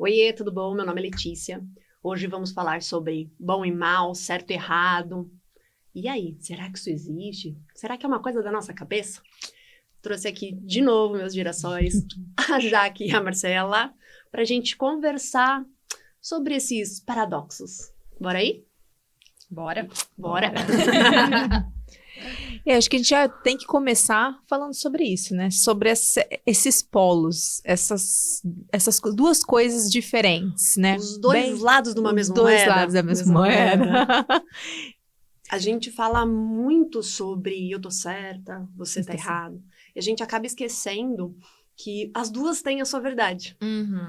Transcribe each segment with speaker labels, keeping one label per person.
Speaker 1: Oiê, tudo bom? Meu nome é Letícia. Hoje vamos falar sobre bom e mal, certo e errado. E aí, será que isso existe? Será que é uma coisa da nossa cabeça? Trouxe aqui de novo meus girassóis, a Jaque e a Marcela, para a gente conversar sobre esses paradoxos. Bora aí?
Speaker 2: Bora.
Speaker 1: Bora!
Speaker 3: E acho que a gente já tem que começar falando sobre isso, né? Sobre esses polos, essas duas coisas diferentes, né?
Speaker 1: Os dois lados de uma mesma
Speaker 3: Os dois
Speaker 1: moeda.
Speaker 3: lados da mesma moeda.
Speaker 1: A gente fala muito sobre eu tô certa, você tá errado. E a gente acaba esquecendo que as duas têm a sua verdade.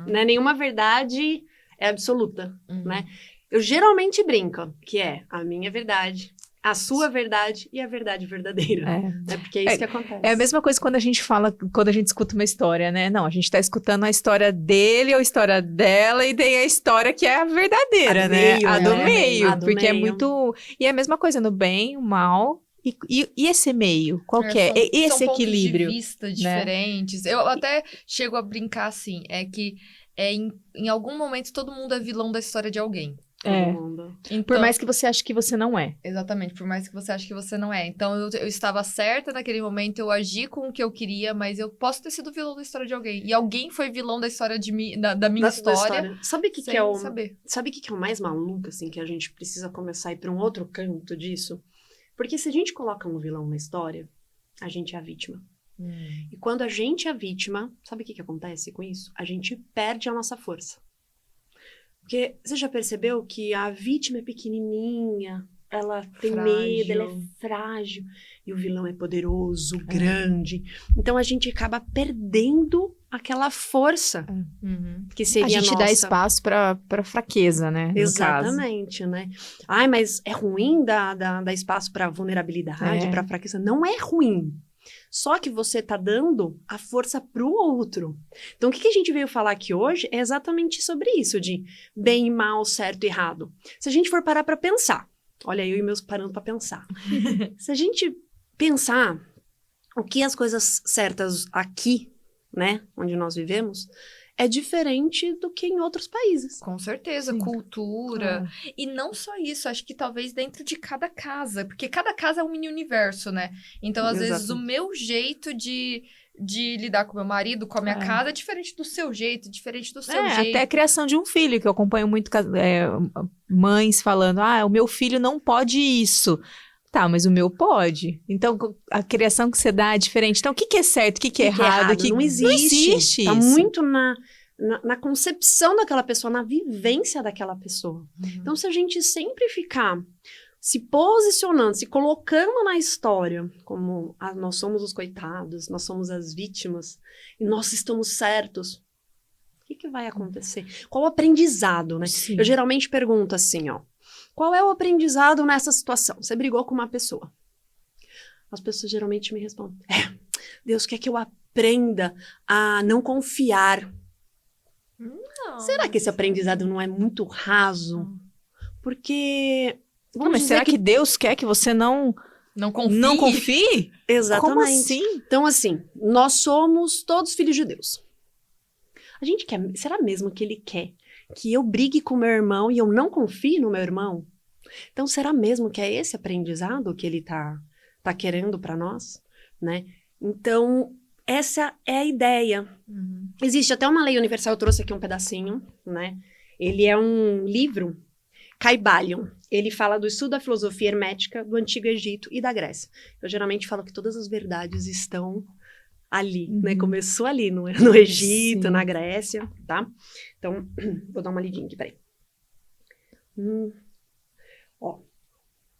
Speaker 1: Né? Nenhuma verdade é absoluta, né? Eu geralmente brinco, que é a minha verdade, a sua verdade e a verdade verdadeira. É porque é isso que acontece.
Speaker 3: É a mesma coisa quando a gente fala, quando a gente escuta uma história, né? Não, a gente tá escutando a história dele ou a história dela e tem a história que é a verdadeira, né?
Speaker 1: Meio,
Speaker 3: a do
Speaker 1: né?
Speaker 3: meio,
Speaker 1: A do
Speaker 3: porque é
Speaker 1: meio.
Speaker 3: muito... E é a mesma coisa no bem, o mal e esse meio, qual que é? E esse
Speaker 2: são
Speaker 3: equilíbrio,
Speaker 2: pontos de vista
Speaker 3: né?
Speaker 2: diferentes. Eu até chego a brincar assim, em algum momento todo mundo é vilão da história de alguém.
Speaker 1: Todo mundo.
Speaker 2: Então,
Speaker 3: Por mais que você ache que você não é.
Speaker 2: Exatamente, por mais que você ache que você não é. Então, eu estava certa naquele momento, eu agi com o que eu queria, mas eu posso ter sido vilão da história de alguém. E alguém foi vilão da história da minha história.
Speaker 1: Sabe o que,
Speaker 2: sem
Speaker 1: é o
Speaker 2: saber.
Speaker 1: Sabe o que é o mais maluco, assim, que a gente precisa começar a ir para um outro canto disso? Porque se a gente coloca um vilão na história, a gente é a vítima. E quando a gente é a vítima, sabe o que acontece com isso? A gente perde a nossa força. Porque você já percebeu que a vítima é pequenininha, ela tem medo, ela é frágil, e o vilão é poderoso, grande. Então a gente acaba perdendo aquela força que seria
Speaker 3: A gente
Speaker 1: nossa.
Speaker 3: dá espaço para fraqueza, né?
Speaker 1: Exatamente, né? Ai, mas é ruim dar espaço para vulnerabilidade, para fraqueza? Não é ruim. Só que você tá dando a força pro outro. Então, o que a gente veio falar aqui hoje é exatamente sobre isso, de bem e mal, certo e errado. Se a gente for parar pra pensar, olha, eu e meus parando pra pensar. Se a gente pensar o que as coisas certas aqui, né, onde nós vivemos, é diferente do que em outros países.
Speaker 2: Com certeza,
Speaker 3: Sim.
Speaker 2: cultura. E não só isso, acho que talvez dentro de cada casa, porque cada casa é um mini universo, né? Então, às vezes, o meu jeito de lidar com meu marido, com a minha casa, é diferente do seu jeito, diferente do seu jeito.
Speaker 3: Até a criação de um filho, que eu acompanho muito mães falando, o meu filho não pode isso. Tá, mas o meu pode. Então, a criação que você dá é diferente. Então, o que é certo, o que é errado?
Speaker 1: Não existe. Tá
Speaker 3: isso.
Speaker 1: muito na concepção daquela pessoa, na vivência daquela pessoa. Então, se a gente sempre ficar se posicionando, se colocando na história, como nós somos os coitados, nós somos as vítimas, e nós estamos certos, o que vai acontecer? Qual o aprendizado, né?
Speaker 3: Sim.
Speaker 1: Eu geralmente pergunto assim, qual é o aprendizado nessa situação? Você brigou com uma pessoa. As pessoas geralmente me respondem, Deus quer que eu aprenda a não confiar.
Speaker 2: Não.
Speaker 1: Será que esse aprendizado não é muito raso? Porque...
Speaker 3: mas será que Deus quer que você não confie?
Speaker 1: Exatamente.
Speaker 3: Como assim?
Speaker 1: Então, assim, nós somos todos filhos de Deus. A gente quer... Será mesmo que Ele quer que eu brigue com meu irmão e eu não confie no meu irmão? Então, será mesmo que é esse aprendizado que Ele tá querendo para nós? Né? Então, essa é a ideia. Existe até uma lei universal, eu trouxe aqui um pedacinho, né? Ele é um livro, Caibalion. Ele fala do estudo da filosofia hermética do Antigo Egito e da Grécia. Eu geralmente falo que todas as verdades estão ali, né? Começou ali no Egito, na Grécia, tá? Então, vou dar uma lidinha aqui, peraí.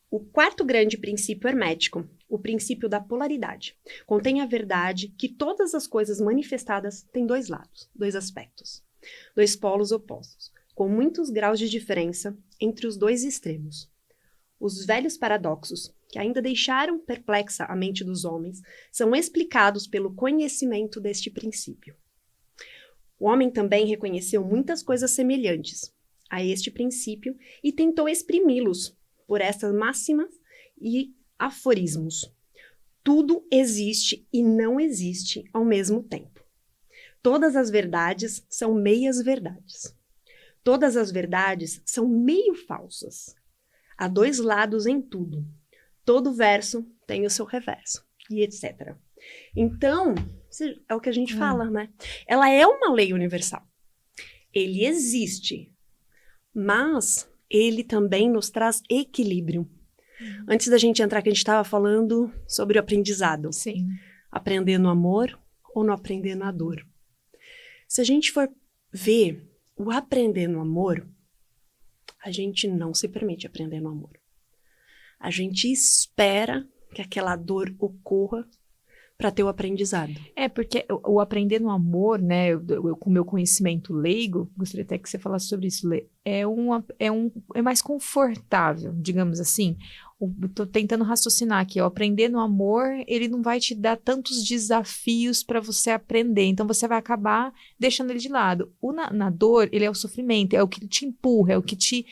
Speaker 1: O quarto grande princípio hermético, o princípio da polaridade, contém a verdade que todas as coisas manifestadas têm dois lados, dois aspectos, dois polos opostos, com muitos graus de diferença entre os dois extremos. Os velhos paradoxos, que ainda deixaram perplexa a mente dos homens, são explicados pelo conhecimento deste princípio. O homem também reconheceu muitas coisas semelhantes a este princípio e tentou exprimi-los por essas máximas e aforismos. Tudo existe e não existe ao mesmo tempo. Todas as verdades são meias verdades. Todas as verdades são meio falsas. Há dois lados em tudo. Todo verso tem o seu reverso, e etc. Então, é o que a gente fala, né? Ela é uma lei universal. Ele existe, mas ele também nos traz equilíbrio. Antes da gente entrar, que a gente estava falando sobre o aprendizado.
Speaker 3: Sim.
Speaker 1: Aprender no amor ou no aprender na dor. Se a gente for ver o aprender no amor, a gente não se permite aprender no amor. A gente espera que aquela dor ocorra para ter o aprendizado.
Speaker 3: Porque o aprender no amor, né, eu com o meu conhecimento leigo, gostaria até que você falasse sobre isso, Lê, é mais confortável, digamos assim. Tô tentando raciocinar aqui, o aprender no amor, ele não vai te dar tantos desafios para você aprender, então você vai acabar deixando ele de lado. Na dor, ele é o sofrimento, é o que te empurra, é o que te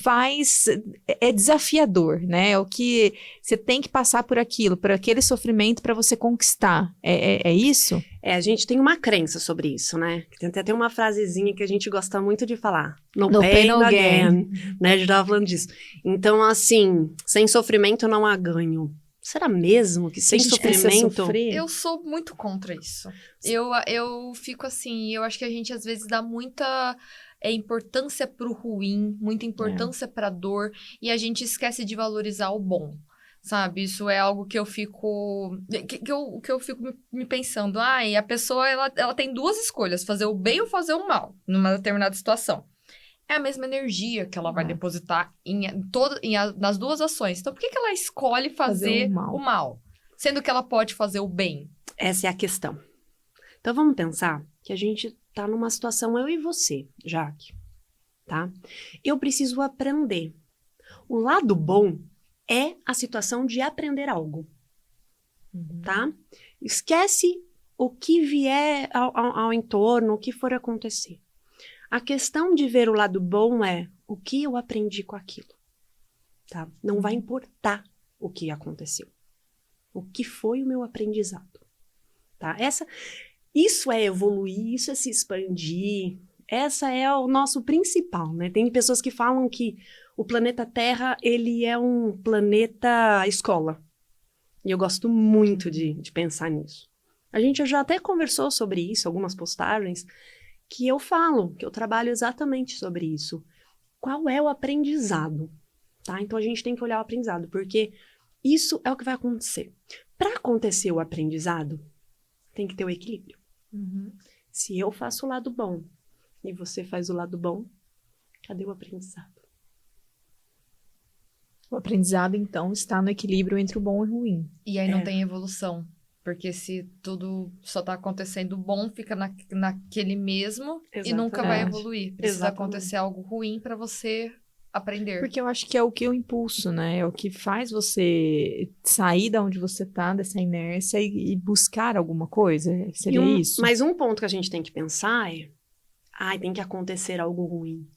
Speaker 3: faz, é desafiador, né? É o que você tem que passar por aquilo, por aquele sofrimento para você conquistar. É isso?
Speaker 1: A gente tem uma crença sobre isso, né? Tem até uma frasezinha que a gente gosta muito de falar. No pain, no gain. Né? A gente tava falando disso. Então, assim, sem sofrimento não há ganho. Será mesmo que sem sofrimento...
Speaker 2: Eu sou muito contra isso. Eu fico assim, eu acho que a gente às vezes dá muita importância pro ruim, muita importância pra dor, e a gente esquece de valorizar o bom. Sabe, isso é algo que eu fico que eu fico me pensando, e a pessoa ela tem duas escolhas, fazer o bem ou fazer o mal numa determinada situação. É a mesma energia que ela vai depositar nas duas ações. Então, por que ela escolhe fazer o mal, sendo que ela pode fazer o bem?
Speaker 1: Essa é a questão. Então, vamos pensar que a gente tá numa situação, eu e você, Jaque, tá? Eu preciso aprender. O lado bom é a situação de aprender algo, tá? Esquece o que vier ao entorno, o que for acontecer. A questão de ver o lado bom é o que eu aprendi com aquilo, tá? Não vai importar o que aconteceu. O que foi o meu aprendizado, tá? Isso é evoluir, isso é se expandir, essa é o nosso principal, né? Tem pessoas que falam que o planeta Terra, ele é um planeta escola. E eu gosto muito de pensar nisso. A gente já até conversou sobre isso, algumas postagens, que eu falo, que eu trabalho exatamente sobre isso. Qual é o aprendizado? Tá? Então, a gente tem que olhar o aprendizado, porque isso é o que vai acontecer. Para acontecer o aprendizado, tem que ter o equilíbrio. Se eu faço o lado bom e você faz o lado bom, cadê o aprendizado?
Speaker 3: O aprendizado, então, está no equilíbrio entre o bom e o ruim.
Speaker 2: E aí não tem evolução. Porque se tudo só tá acontecendo bom, fica naquele mesmo. Exatamente. E nunca vai evoluir. Precisa acontecer algo ruim para você aprender.
Speaker 3: Porque eu acho que é o que é o impulso, né? É o que faz você sair da onde você tá, dessa inércia, e buscar alguma coisa. Seria isso?
Speaker 1: Mas um ponto que a gente tem que pensar é... tem que acontecer algo ruim.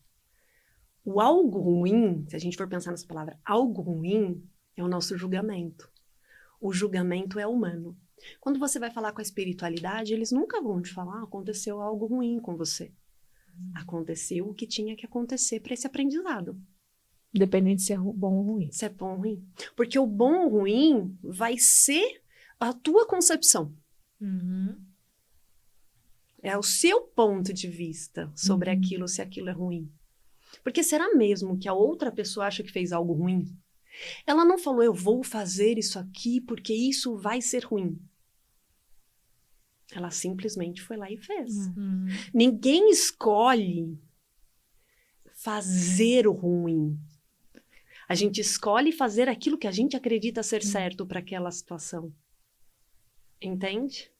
Speaker 1: O algo ruim, se a gente for pensar nessa palavra, algo ruim é o nosso julgamento. O julgamento é humano. Quando você vai falar com a espiritualidade, eles nunca vão te falar, aconteceu algo ruim com você. Aconteceu o que tinha que acontecer para esse aprendizado.
Speaker 3: Independente se é bom ou ruim.
Speaker 1: Se é bom ou ruim. Porque o bom ou ruim vai ser a tua concepção. É o seu ponto de vista sobre aquilo, se aquilo é ruim. Porque será mesmo que a outra pessoa acha que fez algo ruim? Ela não falou, eu vou fazer isso aqui porque isso vai ser ruim. Ela simplesmente foi lá e fez. Ninguém escolhe fazer o ruim. A gente escolhe fazer aquilo que a gente acredita ser certo para aquela situação. Entende?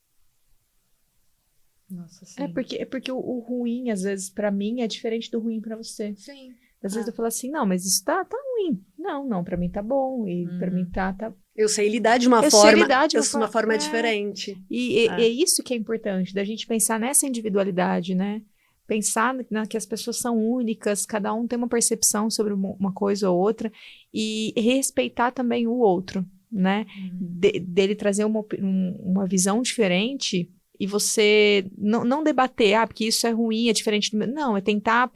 Speaker 2: Nossa, sim.
Speaker 3: É porque o ruim, às vezes, pra mim, é diferente do ruim pra você.
Speaker 2: Sim.
Speaker 3: Às vezes eu falo assim, não, mas isso tá ruim. Não, pra mim tá bom. E pra mim tá...
Speaker 1: Eu sei lidar de uma forma diferente.
Speaker 3: E é isso que é importante, da gente pensar nessa individualidade, né? Pensar que as pessoas são únicas, cada um tem uma percepção sobre uma coisa ou outra, e respeitar também o outro, né? Dele trazer uma visão diferente... e você não debater, porque isso é ruim, é diferente do meu. Não, é tentar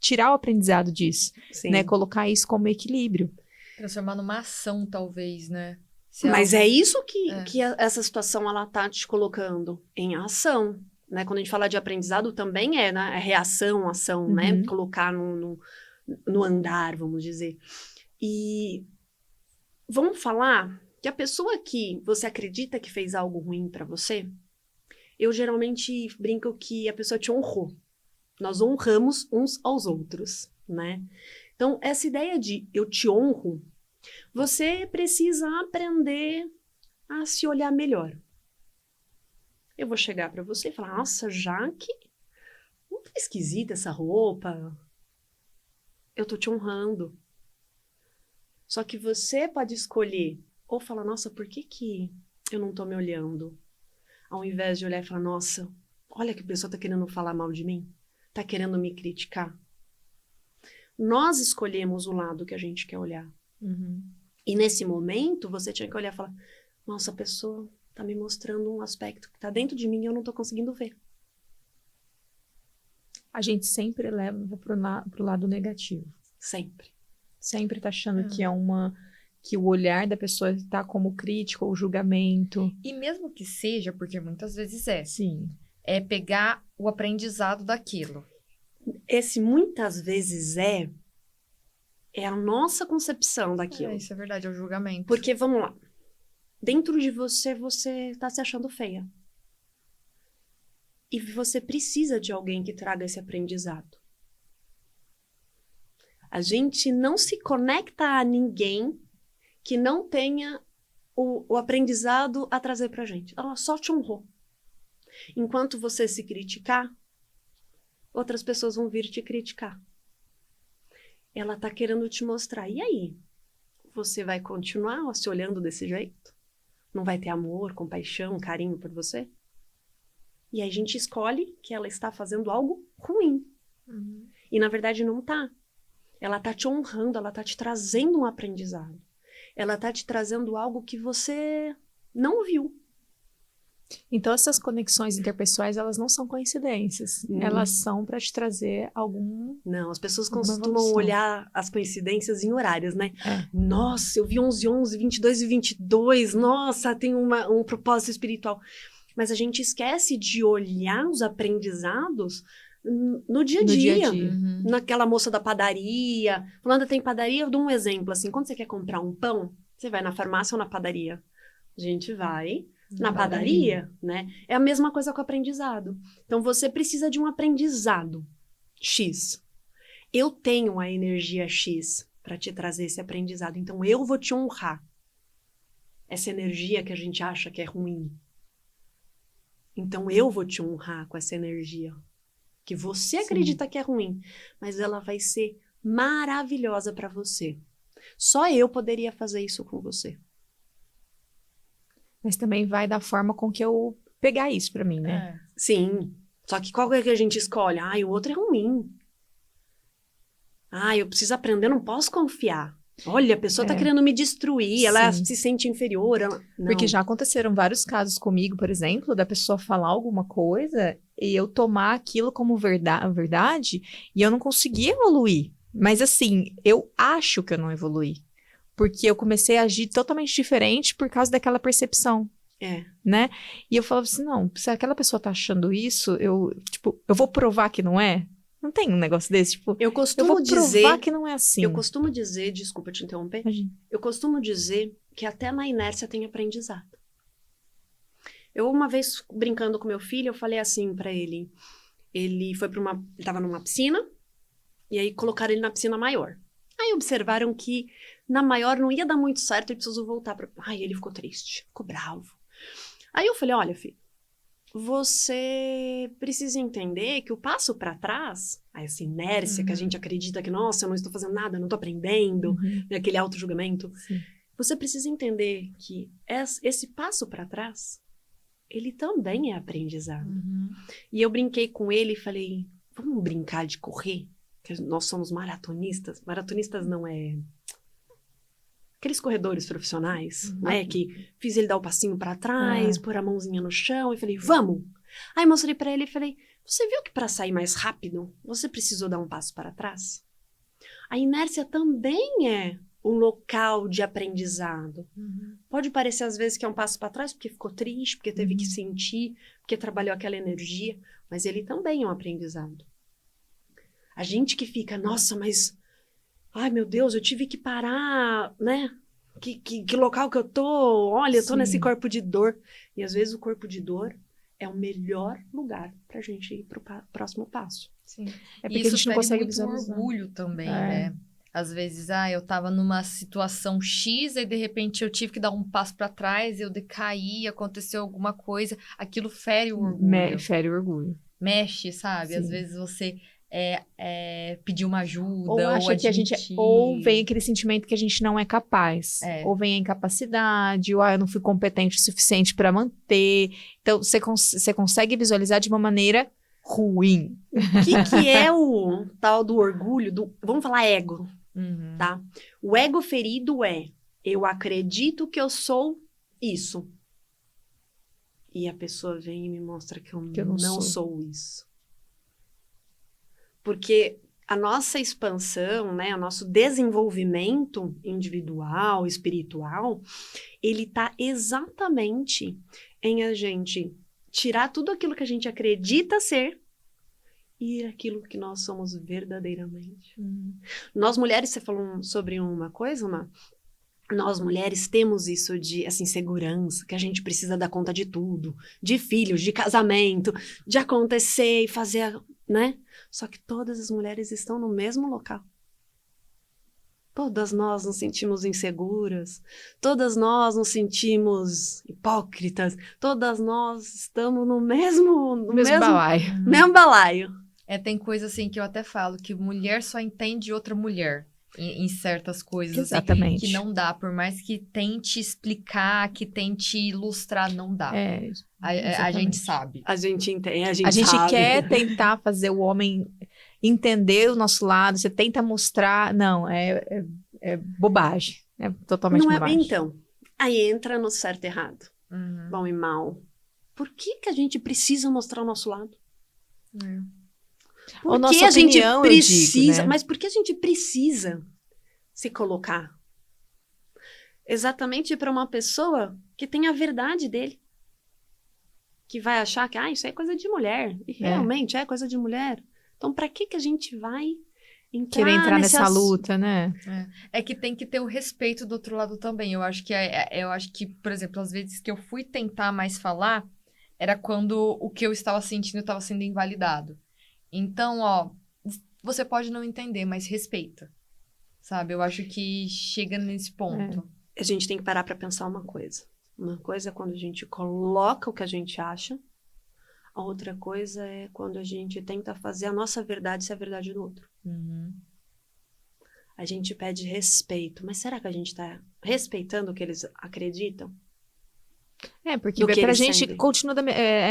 Speaker 3: tirar o aprendizado disso,
Speaker 1: Sim.
Speaker 3: né? Colocar isso como equilíbrio.
Speaker 2: Transformar numa ação, talvez, né?
Speaker 1: Mas é isso que essa situação, ela tá te colocando em ação, né? Quando a gente fala de aprendizado, também é, né? É reação, ação, né? Colocar no andar, vamos dizer. E vamos falar que a pessoa que você acredita que fez algo ruim pra você, eu geralmente brinco que a pessoa te honrou. Nós honramos uns aos outros, né? Então, essa ideia de eu te honro, você precisa aprender a se olhar melhor. Eu vou chegar pra você e falar, nossa, Jaque, muito esquisita essa roupa. Eu tô te honrando. Só que você pode escolher ou falar, nossa, por que eu não tô me olhando? Ao invés de olhar e falar, nossa, olha que a pessoa tá querendo falar mal de mim. Tá querendo me criticar. Nós escolhemos o lado que a gente quer olhar. E nesse momento, você tinha que olhar e falar, nossa, a pessoa tá me mostrando um aspecto que tá dentro de mim e eu não tô conseguindo ver.
Speaker 3: A gente sempre leva pro lado negativo.
Speaker 1: Sempre.
Speaker 3: Sempre tá achando que o olhar da pessoa tá como crítico ou julgamento.
Speaker 2: E mesmo que seja, porque muitas vezes é.
Speaker 3: Sim.
Speaker 2: É pegar o aprendizado daquilo.
Speaker 1: Esse muitas vezes é a nossa concepção daquilo.
Speaker 2: Isso é verdade, é o julgamento.
Speaker 1: Porque, vamos lá, dentro de você tá se achando feia. E você precisa de alguém que traga esse aprendizado. A gente não se conecta a ninguém que não tenha o aprendizado a trazer pra gente. Ela só te honrou. Enquanto você se criticar, outras pessoas vão vir te criticar. Ela tá querendo te mostrar. E aí? Você vai continuar se olhando desse jeito? Não vai ter amor, compaixão, carinho por você? E aí a gente escolhe que ela está fazendo algo ruim. E na verdade não tá. Ela tá te honrando, ela tá te trazendo um aprendizado. Ela tá te trazendo algo que você não viu.
Speaker 3: Então, essas conexões interpessoais, elas não são coincidências. Elas são para te trazer algum...
Speaker 1: Não, as pessoas costumam olhar as coincidências em horários, né? Nossa, eu vi 11:11, 22:22. Nossa, tem um propósito espiritual. Mas a gente esquece de olhar os aprendizados no dia a dia. Naquela moça da padaria. Falando, tem padaria, eu dou um exemplo, assim. Quando você quer comprar um pão, você vai na farmácia ou na padaria? A gente vai na padaria, né? É a mesma coisa com o aprendizado. Então, você precisa de um aprendizado X. Eu tenho a energia X para te trazer esse aprendizado. Então, eu vou te honrar. Essa energia que a gente acha que é ruim. Então, eu vou te honrar com essa energia que você acredita que é ruim, mas ela vai ser maravilhosa para você. Só eu poderia fazer isso com você.
Speaker 3: Mas também vai da forma com que eu pegar isso pra mim, né?
Speaker 1: Sim. Só que qual é que a gente escolhe? O outro é ruim. Eu preciso aprender, não posso confiar. Olha, a pessoa tá querendo me destruir, ela se sente inferior. Não.
Speaker 3: Porque já aconteceram vários casos comigo, por exemplo, da pessoa falar alguma coisa e eu tomar aquilo como verdade e eu não conseguir evoluir. Mas assim, eu acho que eu não evoluí. Porque eu comecei a agir totalmente diferente por causa daquela percepção. Né? E eu falava assim, não, se aquela pessoa tá achando isso, eu vou provar que não é? Não tem um negócio desse,
Speaker 1: eu vou
Speaker 3: provar que não é assim.
Speaker 1: Eu costumo dizer, desculpa te interromper, eu costumo dizer que até na inércia tem aprendizado. Eu uma vez, brincando com meu filho, eu falei assim pra ele, ele tava numa piscina, e aí colocaram ele na piscina maior. Aí observaram que na maior não ia dar muito certo, ele precisou voltar pra... ele ficou triste, ficou bravo. Aí eu falei, olha, filho, você precisa entender que o passo para trás, essa inércia que a gente acredita que, nossa, eu não estou fazendo nada, eu não estou aprendendo, aquele auto-julgamento. Você precisa entender que esse passo para trás, ele também é aprendizado. E eu brinquei com ele e falei, vamos brincar de correr? Que nós somos maratonistas. Maratonistas não é... Aqueles corredores profissionais, né? Que fiz ele dar o passinho para trás, pôr a mãozinha no chão e falei, vamos! Aí mostrei pra ele e falei, você viu que para sair mais rápido, você precisou dar um passo para trás? A inércia também é um local de aprendizado. Pode parecer às vezes que é um passo para trás, porque ficou triste, porque teve que sentir, porque trabalhou aquela energia, mas ele também é um aprendizado. A gente que fica, nossa, mas... Ai, meu Deus, eu tive que parar, né? Que local que eu tô? Olha, eu tô nesse corpo de dor. E às vezes o corpo de dor é o melhor lugar pra gente ir pro próximo passo.
Speaker 3: Sim. É porque a gente não consegue visualizar.
Speaker 2: Orgulho também, né? Às vezes, eu tava numa situação X e de repente eu tive que dar um passo pra trás, eu decaí, aconteceu alguma coisa, aquilo fere o orgulho.
Speaker 3: Fere o orgulho.
Speaker 2: Mexe, sabe?
Speaker 3: Sim.
Speaker 2: Às vezes você pedir uma ajuda,
Speaker 3: ou acha que a gente ou vem aquele sentimento que a gente não é capaz, ou vem a incapacidade, ou eu não fui competente o suficiente para manter. Então você consegue visualizar de uma maneira ruim.
Speaker 1: O que é o tal do orgulho, vamos falar ego, tá? O ego ferido é, eu acredito que eu sou isso. E a pessoa vem e me mostra que eu não sou isso. Porque a nossa expansão, né, o nosso desenvolvimento individual, espiritual, ele tá exatamente em a gente tirar tudo aquilo que a gente acredita ser e ir aquilo que nós somos verdadeiramente. Nós mulheres, você falou sobre uma coisa, nós mulheres temos isso de, assim, segurança, que a gente precisa dar conta de tudo, de filhos, de casamento, de acontecer e fazer, né? Só que todas as mulheres estão no mesmo local. Todas nós nos sentimos inseguras, todas nós nos sentimos hipócritas, todas nós estamos no mesmo
Speaker 3: balaio.
Speaker 1: Mesmo balaio.
Speaker 2: Tem coisa assim que eu até falo, que mulher só entende outra mulher. Em certas coisas,
Speaker 3: exatamente.
Speaker 2: Assim, que não dá, por mais que tente explicar, que tente ilustrar, não dá. A gente sabe.
Speaker 1: A gente entende,
Speaker 3: a gente
Speaker 1: sabe.
Speaker 3: quer tentar fazer o homem entender o nosso lado, você tenta mostrar, não, é bobagem, é totalmente bobagem.
Speaker 1: Então, aí entra no certo e errado, bom e mal. Por que a gente precisa mostrar o nosso lado? Por que a gente precisa, né? Mas por que a gente precisa se colocar? Exatamente para uma pessoa que tem a verdade dele. Que vai achar que, isso é coisa de mulher. E realmente é coisa de mulher. Então, para que a gente vai
Speaker 3: querer entrar nessa luta, né?
Speaker 2: É que tem que ter o respeito do outro lado também. Eu acho que, por exemplo, às vezes que eu fui tentar mais falar, era quando o que eu estava sentindo estava sendo invalidado. Então, você pode não entender, mas respeita, sabe? Eu acho que chega nesse ponto.
Speaker 1: A gente tem que parar para pensar uma coisa. Uma coisa é quando a gente coloca o que a gente acha. A outra coisa é quando a gente tenta fazer a nossa verdade ser a verdade do outro. A gente pede respeito. Mas será que a gente está respeitando o que eles acreditam?
Speaker 3: Porque pra gente sentem. Continua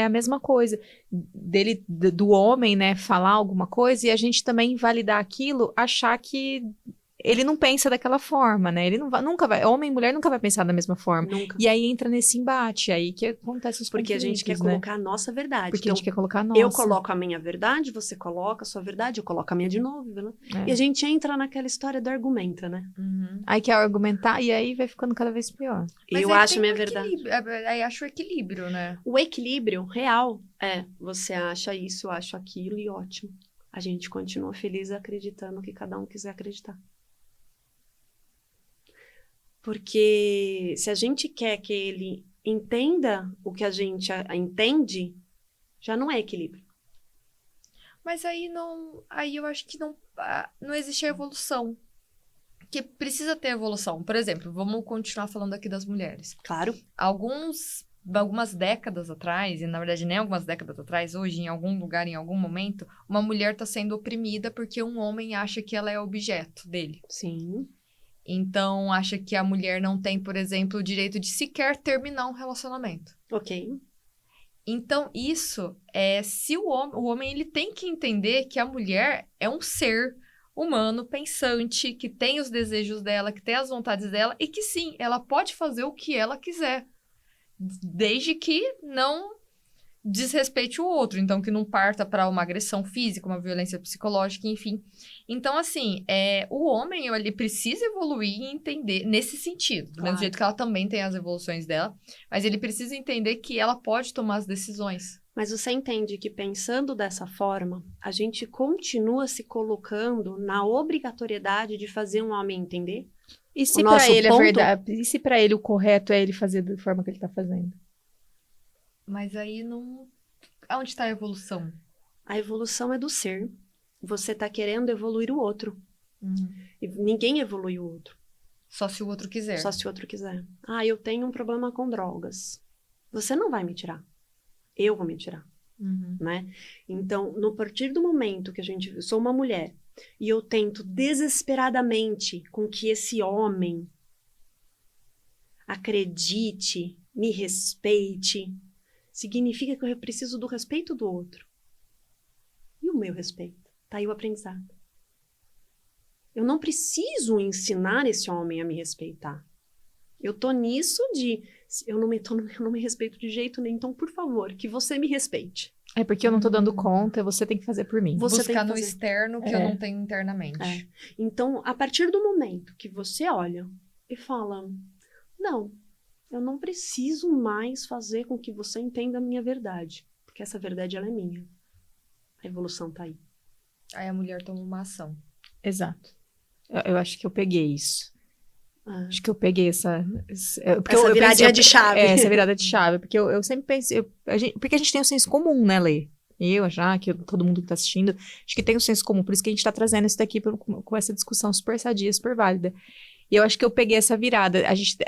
Speaker 3: a mesma coisa do homem, né, falar alguma coisa e a gente também invalidar aquilo, achar que ele não pensa daquela forma, né, ele nunca vai, homem e mulher nunca vai pensar da mesma forma.
Speaker 1: Nunca.
Speaker 3: E aí entra nesse embate, aí que acontece os conflitos,
Speaker 1: porque a gente quer colocar a nossa verdade.
Speaker 3: Porque a gente quer colocar a nossa.
Speaker 1: Eu coloco a minha verdade, você coloca a sua verdade, eu coloco a minha de novo, né? E a gente entra naquela história do argumento, né?
Speaker 3: Aí quer argumentar e aí vai ficando cada vez pior.
Speaker 1: Mas eu acho a minha verdade.
Speaker 2: Aí acho o equilíbrio, né?
Speaker 1: O equilíbrio real você acha isso, eu acho aquilo e ótimo. A gente continua feliz acreditando que cada um quiser acreditar. Porque se a gente quer que ele entenda o que a gente entende, já não é equilíbrio.
Speaker 2: Mas aí eu acho que não existe a evolução. Que precisa ter evolução. Por exemplo, vamos continuar falando aqui das mulheres.
Speaker 1: Claro.
Speaker 2: Algumas décadas atrás, e na verdade nem algumas décadas atrás, hoje em algum lugar, em algum momento, uma mulher está sendo oprimida porque um homem acha que ela é objeto dele.
Speaker 1: Sim.
Speaker 2: Então, acha que a mulher não tem, por exemplo, o direito de sequer terminar um relacionamento.
Speaker 1: Ok.
Speaker 2: Então, isso se o homem ele tem que entender que a mulher é um ser humano, pensante, que tem os desejos dela, que tem as vontades dela, e que sim, ela pode fazer o que ela quiser. Desde que não desrespeite o outro. Então, que não parta para uma agressão física, uma violência psicológica, enfim. Então, assim, o homem, ele precisa evoluir e entender nesse sentido. Do mesmo jeito que ela também tem as evoluções dela. Mas ele precisa entender que ela pode tomar as decisões.
Speaker 1: Mas você entende que pensando dessa forma, a gente continua se colocando na obrigatoriedade de fazer um homem entender?
Speaker 3: E se pra ele é verdade? E se pra ele o correto é ele fazer da forma que ele tá fazendo?
Speaker 2: Mas aí não... Onde está a evolução?
Speaker 1: A evolução é do ser. Você tá querendo evoluir o outro.
Speaker 2: Uhum.
Speaker 1: E ninguém evolui o outro.
Speaker 2: Só se o outro quiser.
Speaker 1: Só se o outro quiser. Ah, eu tenho um problema com drogas. Você não vai me tirar. Eu vou me tirar.
Speaker 2: Uhum.
Speaker 1: Né? Então, no partir do momento que eu sou uma mulher e eu tento desesperadamente com que esse homem acredite, me respeite, significa que eu preciso do respeito do outro. E o meu respeito? Tá aí o aprendizado. Eu não preciso ensinar esse homem a me respeitar. Eu tô nisso de... Eu não me respeito de jeito nenhum, então, por favor, que você me respeite.
Speaker 3: É porque eu não tô dando conta, você tem que fazer por mim.
Speaker 1: Você
Speaker 2: Buscar
Speaker 1: tem que
Speaker 2: no
Speaker 1: fazer.
Speaker 2: externo que eu não tenho internamente.
Speaker 1: Então, a partir do momento que você olha e fala, não, eu não preciso mais fazer com que você entenda a minha verdade, porque essa verdade, ela é minha. A evolução tá aí.
Speaker 2: Aí a mulher toma uma ação.
Speaker 3: Exato. Eu acho que eu peguei isso. Acho que eu peguei essa
Speaker 1: viradinha de chave.
Speaker 3: Essa virada de chave. Porque eu sempre pensei... Porque a gente tem um senso comum, né, Lê? Eu, já, que todo mundo que tá assistindo, acho que tem um senso comum. Por isso que a gente tá trazendo isso daqui com essa discussão super sadia, super válida. E eu acho que eu peguei essa virada. A gente...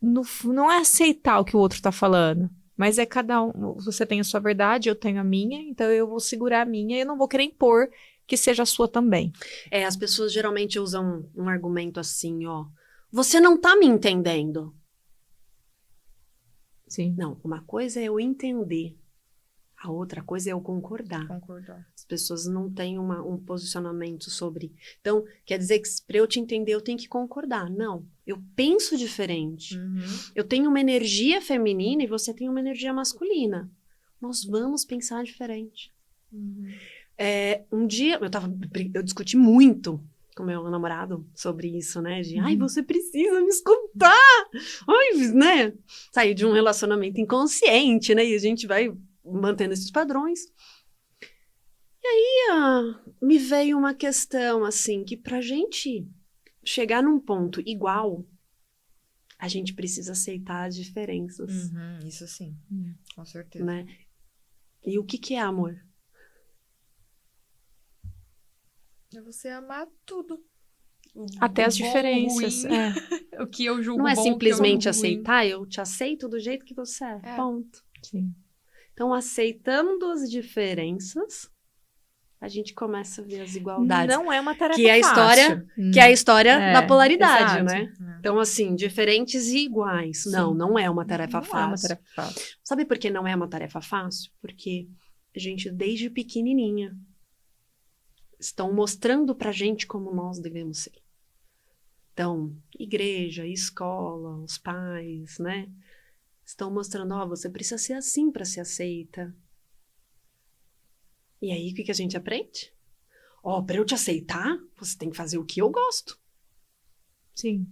Speaker 3: não é aceitar o que o outro tá falando. Mas é cada um... Você tem a sua verdade, eu tenho a minha. Então eu vou segurar a minha e eu não vou querer impor que seja a sua também.
Speaker 1: As pessoas geralmente usam um argumento assim, ó. Você não tá me entendendo.
Speaker 3: Sim.
Speaker 1: Não, uma coisa é eu entender. A outra coisa é eu concordar. As pessoas não têm um posicionamento sobre... Então, quer dizer que para eu te entender, eu tenho que concordar. Não, eu penso diferente.
Speaker 2: Uhum.
Speaker 1: Eu tenho uma energia feminina e você tem uma energia masculina. Nós vamos pensar diferente.
Speaker 2: Uhum.
Speaker 1: Um dia, eu discuti muito com meu namorado sobre isso, né? De, ai, você precisa me escutar! Ai, né? Sair de um relacionamento inconsciente, né? E a gente vai mantendo esses padrões. E aí, me veio uma questão, assim, que pra gente chegar num ponto igual, a gente precisa aceitar as diferenças.
Speaker 2: Uhum, isso sim, com certeza.
Speaker 1: Né? E o que é amor?
Speaker 2: É você amar tudo.
Speaker 3: Até as diferenças.
Speaker 2: O que eu julgo
Speaker 1: não é
Speaker 2: bom,
Speaker 1: simplesmente
Speaker 2: o que eu julgo
Speaker 1: aceitar, eu te aceito do jeito que você é. Ponto.
Speaker 3: Sim.
Speaker 1: Então, aceitando as diferenças, a gente começa a ver as igualdades.
Speaker 3: Não é uma tarefa
Speaker 1: que é a história,
Speaker 3: fácil.
Speaker 1: Que é a história da polaridade,
Speaker 3: exato.
Speaker 1: né? Então, assim, diferentes e iguais.
Speaker 3: Sim.
Speaker 1: Não é uma tarefa fácil.
Speaker 3: Não é uma tarefa fácil.
Speaker 1: Sabe por que não é uma tarefa fácil? Porque a gente, desde pequenininha, estão mostrando pra gente como nós devemos ser. Então, igreja, escola, os pais, né? Estão mostrando, você precisa ser assim para ser aceita. E aí, o que a gente aprende? Para eu te aceitar, você tem que fazer o que eu gosto.
Speaker 3: Sim.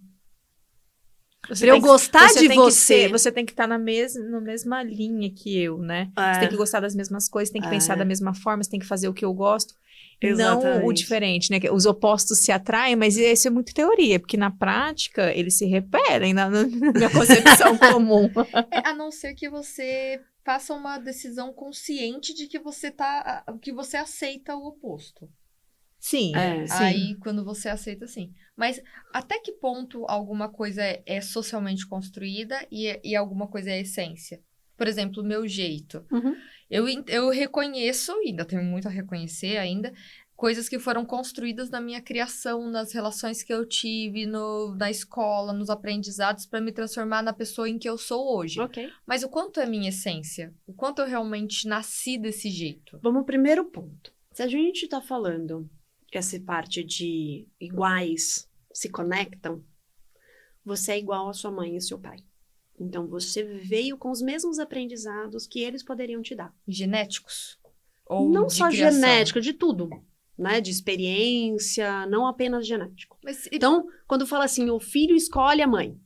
Speaker 1: Para eu gostar de você.
Speaker 3: Você tem que estar na mesma linha que eu, né? Você tem que gostar das mesmas coisas, tem que pensar da mesma forma, você tem que fazer o que eu gosto. Exatamente. Não o diferente, né? Os opostos se atraem, mas isso é muito teoria, porque na prática eles se repelem na minha concepção comum.
Speaker 2: A não ser que você faça uma decisão consciente de que você aceita o oposto.
Speaker 3: Sim.
Speaker 2: Aí, quando você aceita, sim. Mas até que ponto alguma coisa é socialmente construída e alguma coisa é essência? Por exemplo, o meu jeito.
Speaker 1: Uhum.
Speaker 2: Eu reconheço, ainda tenho muito a reconhecer ainda, coisas que foram construídas na minha criação, nas relações que eu tive na escola, nos aprendizados, para me transformar na pessoa em que eu sou hoje.
Speaker 1: Okay.
Speaker 2: Mas o quanto é minha essência? O quanto eu realmente nasci desse jeito?
Speaker 1: Vamos ao primeiro ponto. Se a gente está falando que essa parte de iguais se conectam, você é igual a sua mãe e seu pai. Então, você veio com os mesmos aprendizados que eles poderiam te dar.
Speaker 2: Genéticos? Ou
Speaker 1: Não
Speaker 2: de
Speaker 1: só
Speaker 2: criação?
Speaker 1: genética, de tudo, né? De experiência, não apenas genético.
Speaker 2: Mas,
Speaker 1: Então, quando fala assim, o filho escolhe a mãe.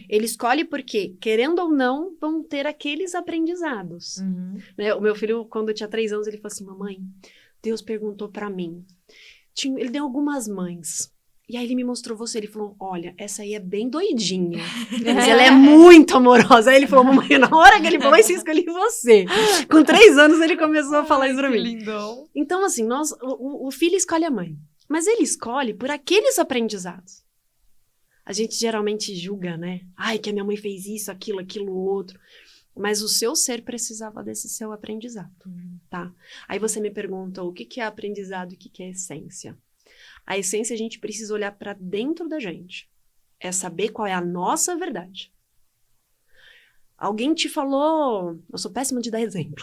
Speaker 1: Ele escolhe porque, querendo ou não, vão ter aqueles aprendizados. Né? O meu filho, quando tinha 3 anos, ele falou assim, mamãe, Deus perguntou pra mim. Ele deu algumas mães. E aí ele me mostrou você. Ele falou, olha, essa aí é bem doidinha. Mas ela é muito amorosa. Aí ele falou, mamãe, na hora que ele falou isso, eu escolhi você. Com 3 anos ele começou a falar isso pra mim.
Speaker 2: Lindão.
Speaker 1: Então, assim, o filho escolhe a mãe. Mas ele escolhe por aqueles aprendizados. A gente geralmente julga, né? Ai, que a minha mãe fez isso, aquilo, outro. Mas o seu ser precisava desse seu aprendizado, tá? Aí você me pergunta o que é aprendizado e o que é essência. A essência a gente precisa olhar para dentro da gente. É saber qual é a nossa verdade. Alguém te falou... Eu sou péssima de dar exemplo.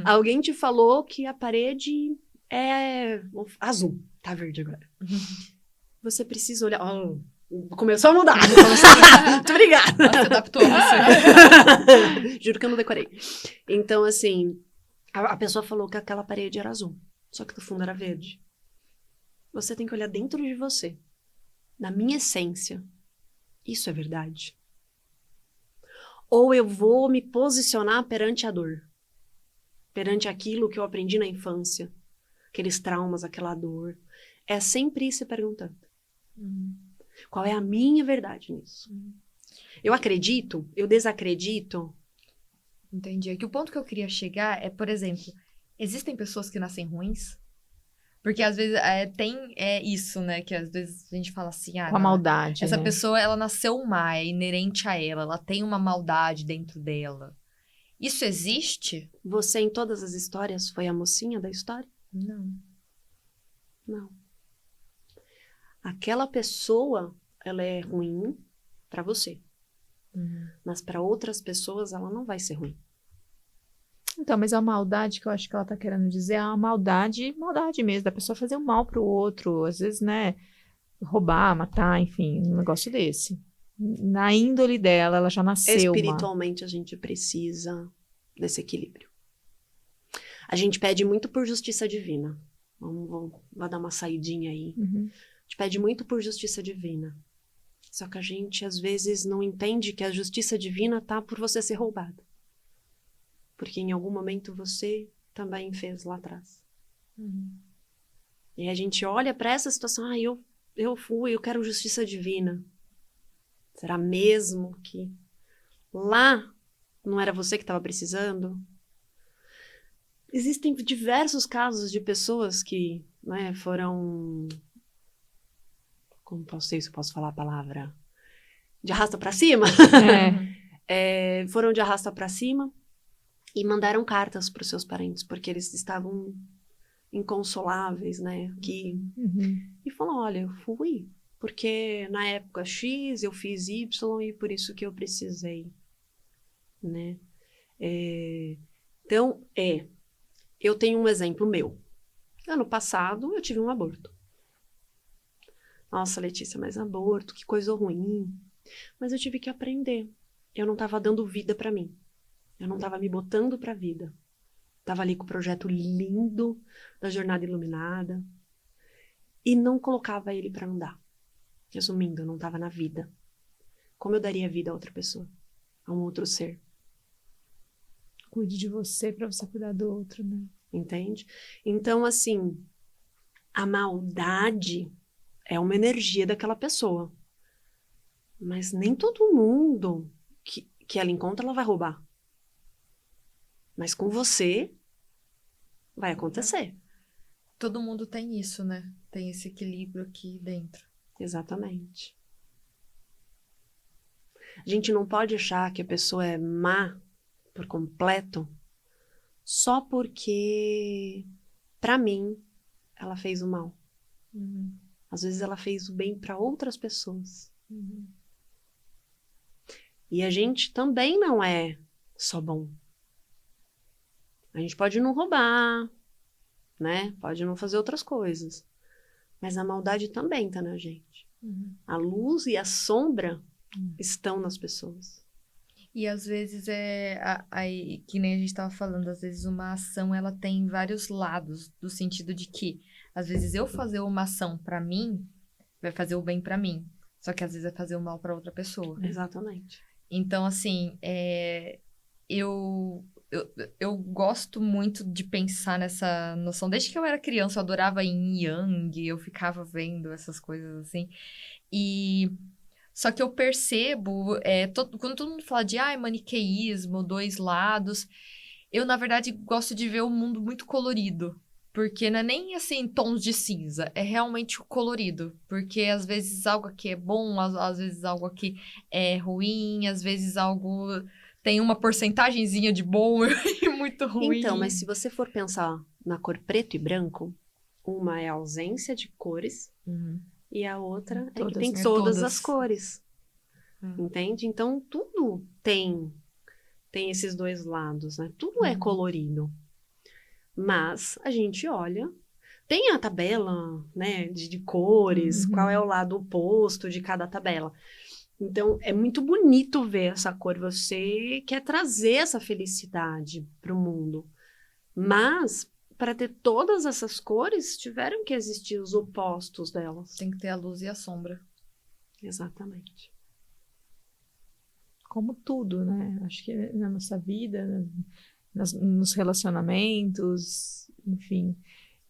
Speaker 1: Alguém te falou que a parede é azul. Tá verde agora. Você precisa olhar... Oh, começou a mudar. Muito obrigada.
Speaker 2: Ela se adaptou a você.
Speaker 1: Juro que eu não decorei. Então, assim... A pessoa falou que aquela parede era azul. Só que no fundo era verde. Você tem que olhar dentro de você. Na minha essência. Isso é verdade. Ou eu vou me posicionar perante a dor. Perante aquilo que eu aprendi na infância. Aqueles traumas, aquela dor. É sempre ir se perguntando. Qual é a minha verdade nisso? Eu acredito? Eu desacredito?
Speaker 2: Entendi. É que o ponto que eu queria chegar é, por exemplo, existem pessoas que nascem ruins? Porque às vezes tem isso, né? Que às vezes a gente fala assim...
Speaker 3: Com a maldade,
Speaker 2: essa
Speaker 3: né?
Speaker 2: pessoa, ela nasceu má, é inerente a ela. Ela tem uma maldade dentro dela. Isso existe?
Speaker 1: Você, em todas as histórias, foi a mocinha da história?
Speaker 2: Não.
Speaker 1: Não. Aquela pessoa, ela é ruim pra você. Mas pra outras pessoas, ela não vai ser ruim.
Speaker 3: Então, mas a maldade que eu acho que ela tá querendo dizer é uma maldade mesmo, da pessoa fazer o mal pro outro, às vezes, né, roubar, matar, enfim, um negócio desse. Na índole dela, ela já nasceu
Speaker 1: Espiritualmente, a gente precisa desse equilíbrio. A gente pede muito por justiça divina. Vou dar uma saidinha aí. A gente pede muito por justiça divina. Só que a gente, às vezes, não entende que a justiça divina tá por você ser roubado. Porque em algum momento você também fez lá atrás. E a gente olha para essa situação, eu quero justiça divina. Será mesmo que lá não era você que estava precisando? Existem diversos casos de pessoas que, né, foram... Como posso falar a palavra? De arrasta para cima? Foram de arrasta para cima. E mandaram cartas para os seus parentes, porque eles estavam inconsoláveis, né? E falaram, olha, eu fui, porque na época X eu fiz Y e por isso que eu precisei, né? Então, eu tenho um exemplo meu. Ano passado, eu tive um aborto. Nossa, Letícia, mas aborto, que coisa ruim. Mas eu tive que aprender. Eu não estava dando vida para mim. Eu não estava me botando para a vida. Estava ali com o projeto lindo da Jornada Iluminada. E não colocava ele para andar. Resumindo, eu não estava na vida. Como eu daria vida a outra pessoa? A um outro ser?
Speaker 3: Cuide de você para você cuidar do outro, né?
Speaker 1: Entende? Então, assim, a maldade é uma energia daquela pessoa. Mas nem todo mundo que ela encontra, ela vai roubar. Mas com você, vai acontecer.
Speaker 2: Todo mundo tem isso, né? Tem esse equilíbrio aqui dentro.
Speaker 1: Exatamente. A gente não pode achar que a pessoa é má por completo só porque, pra mim, ela fez o mal. Às vezes ela fez o bem pra outras pessoas. E a gente também não é só bom. A gente pode não roubar, né? Pode não fazer outras coisas. Mas a maldade também tá na gente. A luz e a sombra estão nas pessoas.
Speaker 2: E às vezes aí, que nem a gente tava falando, às vezes uma ação ela tem vários lados, do sentido de que às vezes eu fazer uma ação pra mim vai fazer o bem pra mim, só que às vezes vai fazer o mal pra outra pessoa.
Speaker 1: Exatamente.
Speaker 2: Então, assim, eu gosto muito de pensar nessa noção. Desde que eu era criança, eu adorava Yin Yang, eu ficava vendo essas coisas assim. Só que eu percebo, quando todo mundo fala de maniqueísmo, dois lados, eu, na verdade, gosto de ver o mundo muito colorido. Porque não é nem, assim, tons de cinza, é realmente o colorido. Porque, às vezes, algo aqui é bom, às vezes algo aqui é ruim, às vezes algo tem uma porcentagemzinha de bom e muito ruim.
Speaker 1: Então, mas se você for pensar na cor preto e branco, uma é a ausência de cores, e a outra é que tem todas as cores. Entende? Então, tudo tem esses dois lados, né? Tudo é colorido. Mas a gente olha, tem a tabela, né, de cores, qual é o lado oposto de cada tabela. Então, é muito bonito ver essa cor. Você quer trazer essa felicidade para o mundo. Mas, para ter todas essas cores, tiveram que existir os opostos delas.
Speaker 2: Tem que ter a luz e a sombra.
Speaker 1: Exatamente.
Speaker 3: Como tudo, né? Acho que na nossa vida, nos relacionamentos, enfim.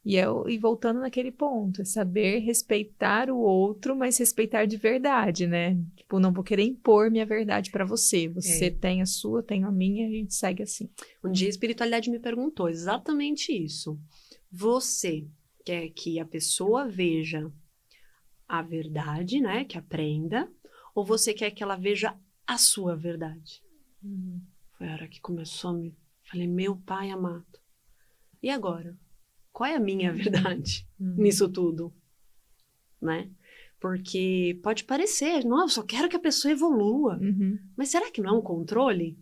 Speaker 3: E voltando naquele ponto, é saber respeitar o outro, mas respeitar de verdade, né? Tipo, não vou querer impor minha verdade pra você. Você tem a sua, tenho a minha, a gente segue assim.
Speaker 1: Um dia a espiritualidade me perguntou exatamente isso. Você quer que a pessoa veja a verdade, né? Que aprenda, ou você quer que ela veja a sua verdade? Foi a hora que começou a me... Falei, meu pai amado, e agora? Qual é a minha verdade nisso tudo? Né? Porque pode parecer, não, eu só quero que a pessoa evolua. Mas será que não é um controle?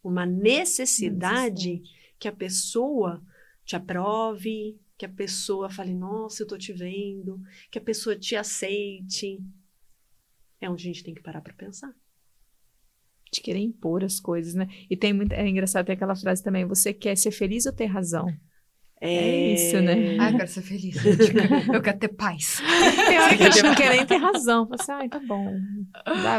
Speaker 1: Uma necessidade que a pessoa te aprove, que a pessoa fale, nossa, eu tô te vendo, que a pessoa te aceite. É onde a gente tem que parar para pensar.
Speaker 3: De querer impor as coisas, né? E é engraçado ter aquela frase também, você quer ser feliz ou ter razão? É isso, né?
Speaker 2: Eu quero ser feliz. Eu quero ter paz.
Speaker 3: Tem hora que a gente não quer nem ter razão. Fala assim, tá bom.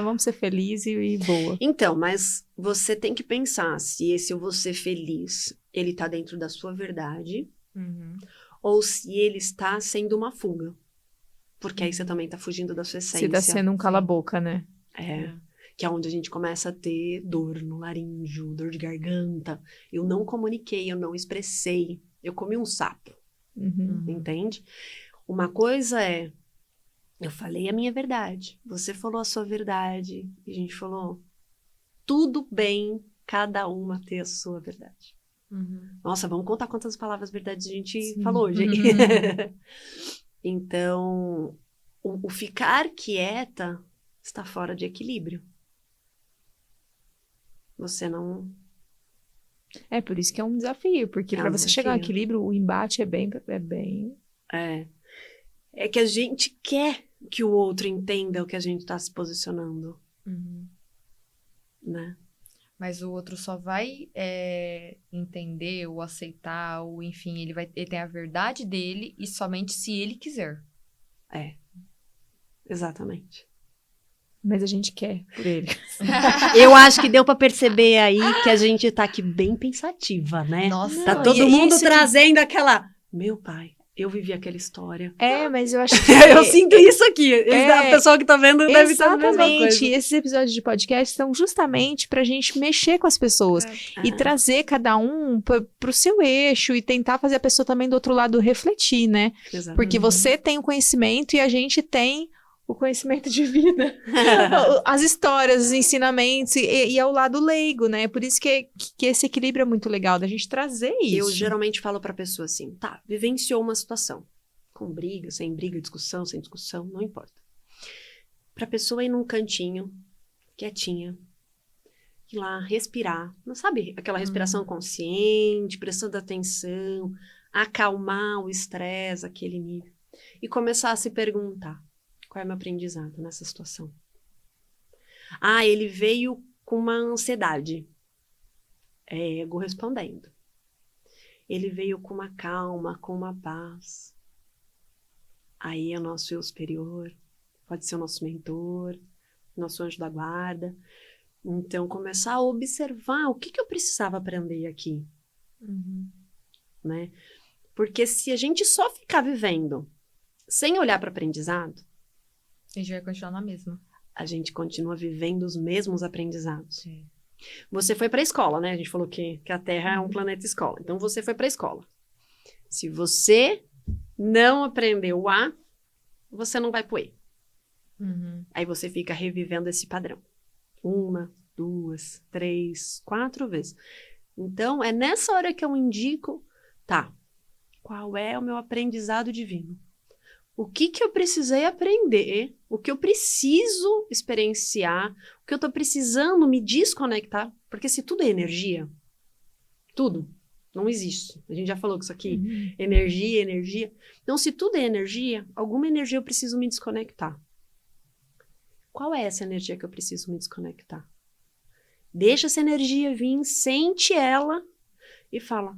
Speaker 3: Vamos ser felizes e boa.
Speaker 1: Então, mas você tem que pensar se esse eu vou ser feliz, ele tá dentro da sua verdade, ou se ele está sendo uma fuga. Porque aí você também tá fugindo da sua essência.
Speaker 3: Se tá sendo um cala-boca, né?
Speaker 1: Que é onde a gente começa a ter dor no laríngeo, dor de garganta. Eu não comuniquei, eu não expressei. Eu comi um sapo, entende? Uma coisa é, eu falei a minha verdade, você falou a sua verdade, e a gente falou, tudo bem, cada uma ter a sua verdade. Nossa, vamos contar quantas palavras verdades a gente falou hoje. Então, o ficar quieta está fora de equilíbrio. Você não...
Speaker 3: É por isso que é um desafio, porque para você chegar ao equilíbrio, o embate é bem...
Speaker 1: É que a gente quer que o outro entenda o que a gente está se posicionando. Né?
Speaker 2: Mas o outro só vai entender ou aceitar, ou enfim, ele tem a verdade dele e somente se ele quiser.
Speaker 1: Exatamente.
Speaker 3: Mas a gente quer por ele.
Speaker 1: Eu acho que deu pra perceber aí que a gente tá aqui bem pensativa, né?
Speaker 2: Nossa.
Speaker 1: Tá todo mundo trazendo aquela... Meu pai, eu vivi aquela história.
Speaker 3: Mas eu acho que...
Speaker 1: eu sinto isso aqui. A pessoa que tá vendo deve estar a mesma coisa.
Speaker 3: Exatamente. Esses episódios de podcast são justamente pra gente mexer com as pessoas. E trazer cada um pro seu eixo e tentar fazer a pessoa também do outro lado refletir, né?
Speaker 1: Exatamente.
Speaker 3: Porque você tem o conhecimento e a gente tem... o conhecimento de vida, as histórias, os ensinamentos, e é o lado leigo, né? Por isso que esse equilíbrio é muito legal, da gente trazer isso.
Speaker 1: Eu geralmente falo pra pessoa assim, tá, vivenciou uma situação, com briga, sem discussão, sem discussão, não importa. Pra pessoa ir num cantinho, quietinha, ir lá, respirar, não sabe? Aquela respiração consciente, prestando atenção, acalmar o estresse, aquele nível, e começar a se perguntar, qual é o meu aprendizado nessa situação? Ele veio com uma ansiedade. É ego respondendo. Ele veio com uma calma, com uma paz. Aí é o nosso eu superior, pode ser o nosso mentor, nosso anjo da guarda. Então, começar a observar o que eu precisava aprender aqui. Né? Porque se a gente só ficar vivendo sem olhar para o aprendizado,
Speaker 2: a gente vai continuar na mesma.
Speaker 1: A gente continua vivendo os mesmos aprendizados. Sim. Você foi para a escola, né? A gente falou que a Terra é um planeta escola. Então, você foi para a escola. Se você não aprendeu o A, você não vai pro E. Aí você fica revivendo esse padrão. 1, 2, 3, 4 vezes. Então, é nessa hora que eu indico, tá, qual é o meu aprendizado divino? O que eu precisei aprender, o que eu preciso experienciar, o que eu tô precisando me desconectar, porque se tudo é energia, tudo, não existe. A gente já falou que isso aqui, energia. Então, se tudo é energia, alguma energia eu preciso me desconectar. Qual é essa energia que eu preciso me desconectar? Deixa essa energia vir, sente ela e fala...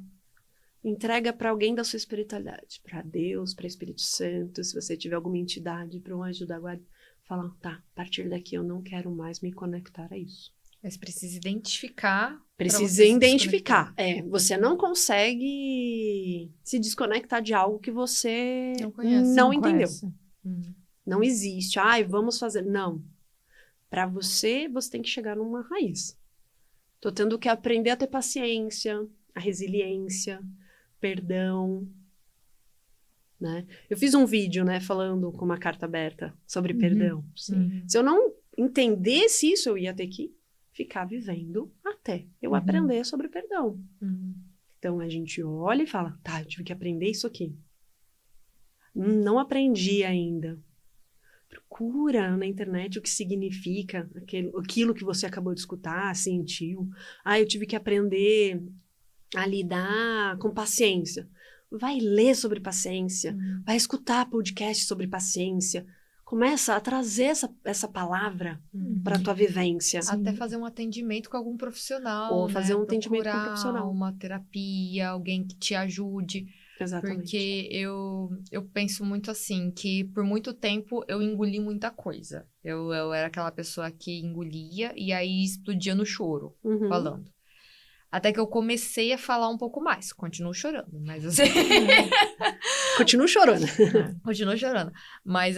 Speaker 1: Entrega para alguém da sua espiritualidade, para Deus, para Espírito Santo, se você tiver alguma entidade, para um anjo da guarda, fala, tá, a partir daqui eu não quero mais me conectar a isso.
Speaker 2: Mas precisa identificar.
Speaker 1: Precisa identificar. Você não consegue se desconectar de algo que você não entendeu. Não existe. Vamos fazer. Não. Para você tem que chegar numa raiz. Tô tendo que aprender a ter paciência, a resiliência, perdão, né? Eu fiz um vídeo, né, falando com uma carta aberta sobre perdão. Se eu não entendesse isso, eu ia ter que ficar vivendo até eu aprender sobre perdão. Então, a gente olha e fala, tá, eu tive que aprender isso aqui. Não aprendi ainda. Procura na internet o que significa aquilo que você acabou de escutar, sentiu. Eu tive que aprender... a lidar com paciência. Vai ler sobre paciência, vai escutar podcast sobre paciência, começa a trazer essa palavra para a tua vivência.
Speaker 2: Até fazer um atendimento com algum profissional,
Speaker 1: ou fazer um atendimento com um profissional.
Speaker 2: Uma terapia, alguém que te ajude.
Speaker 1: Exatamente.
Speaker 2: Porque eu penso muito assim, que por muito tempo eu engoli muita coisa. Eu era aquela pessoa que engolia e aí explodia no choro, falando. Até que eu comecei a falar um pouco mais. Continuo chorando, mas assim...
Speaker 1: Continuo chorando.
Speaker 2: Continuo chorando. Mas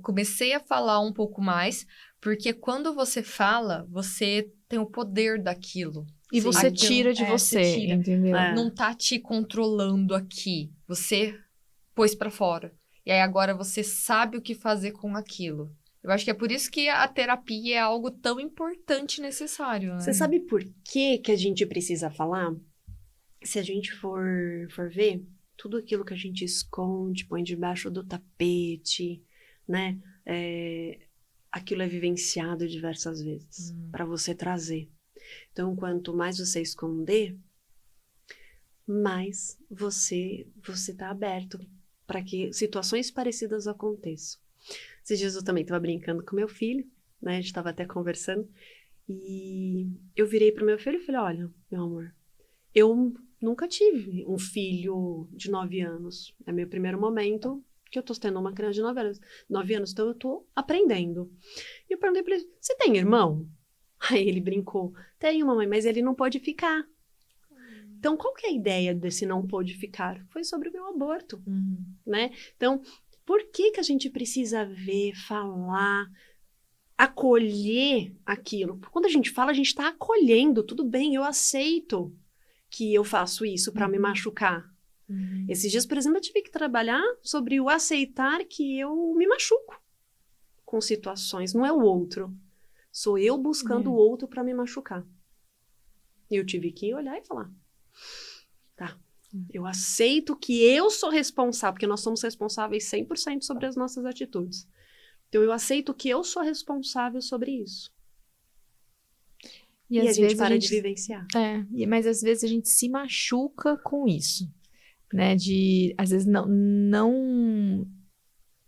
Speaker 2: comecei a falar um pouco mais, porque quando você fala, você tem o poder daquilo.
Speaker 3: E você tira de você, entendeu?
Speaker 2: Não tá te controlando aqui. Você pôs pra fora. E aí agora você sabe o que fazer com aquilo. Eu acho que é por isso que a terapia é algo tão importante e necessário, né?
Speaker 1: Você sabe por que a gente precisa falar? Se a gente for ver, tudo aquilo que a gente esconde, põe debaixo do tapete, né? Aquilo é vivenciado diversas vezes para você trazer. Então, quanto mais você esconder, mais você tá aberto para que situações parecidas aconteçam. Esses dias eu também estava brincando com meu filho, né? A gente estava até conversando. E eu virei pro meu filho e falei, olha, meu amor, eu nunca tive um filho de 9 anos. É meu primeiro momento que eu tô tendo uma criança de 9 anos. Então eu tô aprendendo. E eu perguntei pra ele, você tem irmão? Aí ele brincou, tenho, mamãe, mas ele não pode ficar. Então, qual que é a ideia desse não pode ficar? Foi sobre o meu aborto, né? Então... Por que a gente precisa ver, falar, acolher aquilo? Quando a gente fala, a gente está acolhendo. Tudo bem, eu aceito que eu faço isso para me machucar. Esses dias, por exemplo, eu tive que trabalhar sobre o aceitar que eu me machuco com situações. Não é o outro. Sou eu buscando o outro para me machucar. E eu tive que olhar e falar, tá. Eu aceito que eu sou responsável, porque nós somos responsáveis 100% sobre as nossas atitudes. Então, eu aceito que eu sou responsável sobre isso. E a gente para de vivenciar.
Speaker 3: Mas às vezes a gente se machuca com isso, né? De, às vezes, não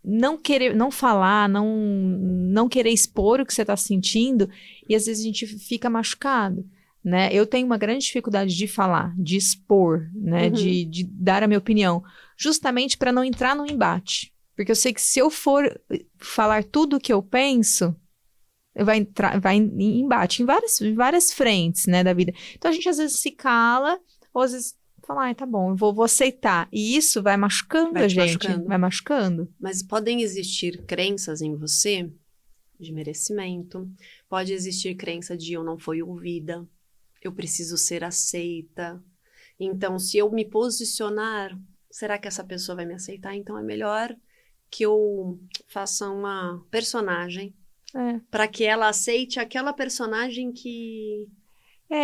Speaker 3: não falar, não querer expor o que você está sentindo, e às vezes a gente fica machucado, né? Eu tenho uma grande dificuldade de falar, de expor, né? De dar a minha opinião, justamente para não entrar no embate. Porque eu sei que se eu for falar tudo o que eu penso, vai em embate em várias frentes, né, da vida. Então a gente às vezes se cala, ou às vezes fala, tá bom, eu vou aceitar. E isso vai machucando a gente, vai machucando.
Speaker 1: Mas podem existir crenças em você de merecimento, pode existir crença de eu não fui ouvida, eu preciso ser aceita. Então, se eu me posicionar, será que essa pessoa vai me aceitar? Então é melhor que eu faça uma personagem para que ela aceite aquela personagem que...